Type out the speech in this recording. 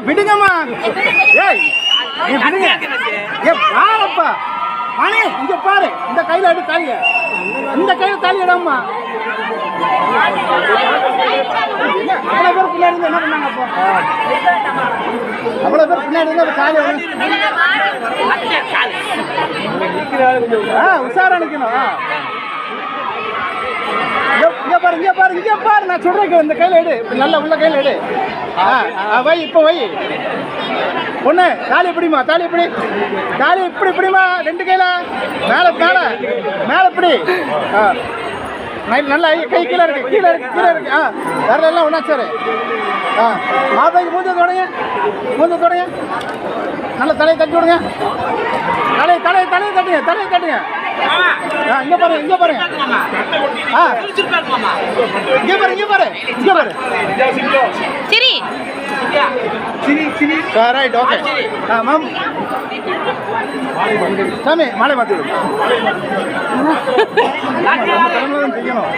விடுங்கம்மா மணி இங்க பாரு இந்த கையில எடு தாலிய இந்த கையில தாலி இடம்மா அவ்வளவு பேர் பின்னாடி இருந்து என்ன பண்ணாங்க அப்போ அவ்வளவு பேர் பின்னாடி இருந்து தாலி உஷாரா நிக்கணும் இங்க பாரு நான் சொல்றேன் இந்த கையில எடு நல்ல உள்ள கையில எடு வை இப்ப வை பொண்ணு தாலி எப்படிமா தாலி எப்படி தாலி இப்படி இப்படிமா ரெண்டு கையில மேல மேல மேல இப்படி நல்லா கை கீழே இருக்கு கீழே இருக்கு வேற எல்லாம் ஒண்ணா சார் மாப்பிளைக்கு மூஞ்ச தொடங்க நல்ல தலையை தட்டி விடுங்க தலையை தட்டுங்க இங்க பாருங்க இங்க பாரு ரைட் ஓகே மேம் சாமி மாலை மாத்தி செய்யணும்